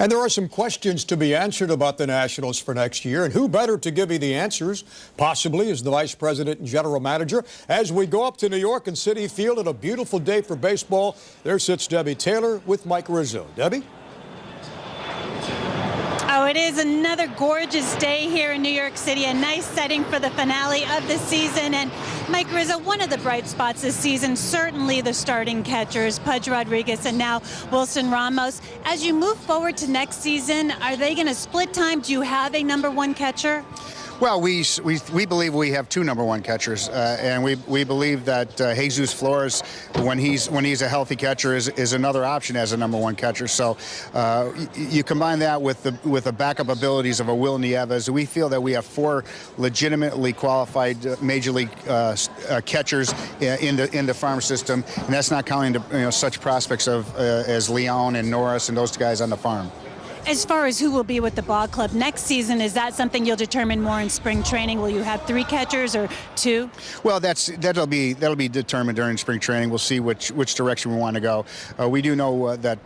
And there are some questions to be answered about the Nationals for next year, and who better to give you the answers, possibly, as the Vice President and General Manager. As we go up to New York and Citi Field on a beautiful day for baseball, there sits Debbi Taylor with Mike Rizzo. Debbie? Oh, it is another gorgeous day here in New York City, a nice setting for the finale of the season. And Mike Rizzo, one of the bright spots this season, certainly the starting catchers, Pudge Rodriguez and now Wilson Ramos. As you move forward to next season, are they going to split time? Do you have a number one catcher? Well, we believe we have two number one catchers, and we believe that Jesus Flores, when he's a healthy catcher, is another option as a number one catcher. So you combine that with the backup abilities of a Will Nieves. We feel that we have four legitimately qualified major league catchers in the farm system, and that's not counting such prospects as Leon and Norris and those guys on the farm. As far as who will be with the ball club next season, is that something you'll determine more in spring training? Will you have three catchers or two? Well, that'll be determined during spring training. We'll see which direction we want to go. We do know that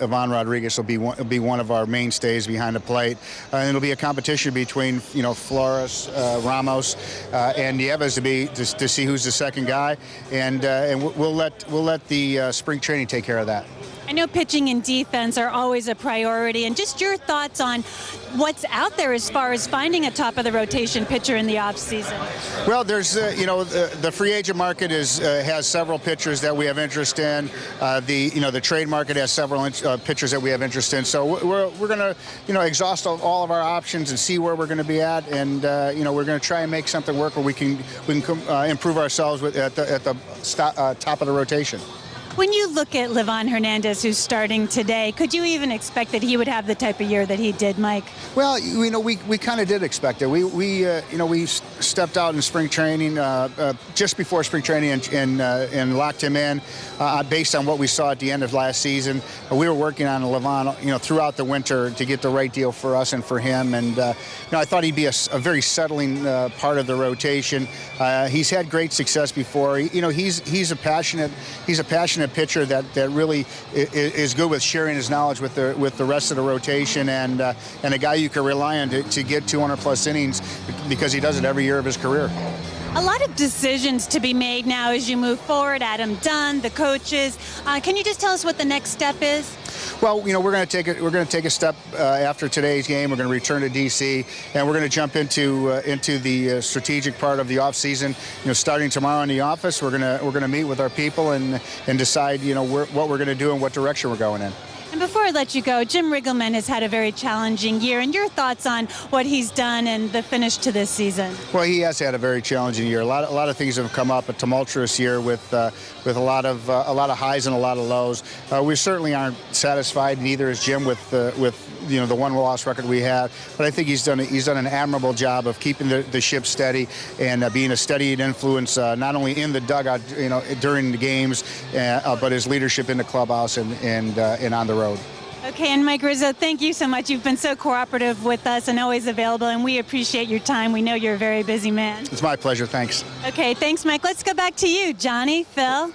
Ivan Rodriguez will be one of our mainstays behind the plate, and it'll be a competition between Flores, Ramos, and Nieves to see who's the second guy, and we'll let the spring training take care of that. I know pitching and defense are always a priority, and just your thoughts on what's out there as far as finding a top-of-the-rotation pitcher in the offseason. Well, there's, the free agent market has several pitchers that we have interest in. The trade market has several pitchers that we have interest in. So we're going to, exhaust all of our options and see where we're going to be at, and we're going to try and make something work where we can improve ourselves at the top of the rotation. When you look at Livan Hernandez, who's starting today, could you even expect that he would have the type of year that he did, Mike? Well, we kind of did expect it. We stepped out in spring training just before spring training and locked him in based on what we saw at the end of last season. We were working on Livan, throughout the winter to get the right deal for us and for him. And I thought he'd be a very settling part of the rotation. He's had great success before. He's a passionate pitcher that really is good with sharing his knowledge with the rest of the rotation, and a guy you can rely on to get 200+ innings because he does it every year of his career. A lot of decisions to be made now as you move forward. Adam Dunn, the coaches. Can you just tell us what the next step is? Well, we're going to take a step after today's game. We're going to return to D.C. and we're going to jump into the strategic part of the off season. Starting tomorrow in the office, we're going to meet with our people and decide what we're going to do and what direction we're going in. And before I let you go, Jim Riggleman has had a very challenging year, and your thoughts on what he's done and the finish to this season? Well, he has had a very challenging year. A lot of things have come up. A tumultuous year with a lot of highs and a lot of lows. We certainly aren't satisfied, neither is Jim with the one loss record we have. But I think he's done an admirable job of keeping the ship steady and being a steady influence not only in the dugout during the games, but his leadership in the clubhouse and on the road. Okay, and Mike Rizzo, thank you so much. You've been so cooperative with us and always available, and we appreciate your time. We know you're a very busy man. It's my pleasure. Thanks. Okay, thanks, Mike. Let's go back to you, Johnny, Phil.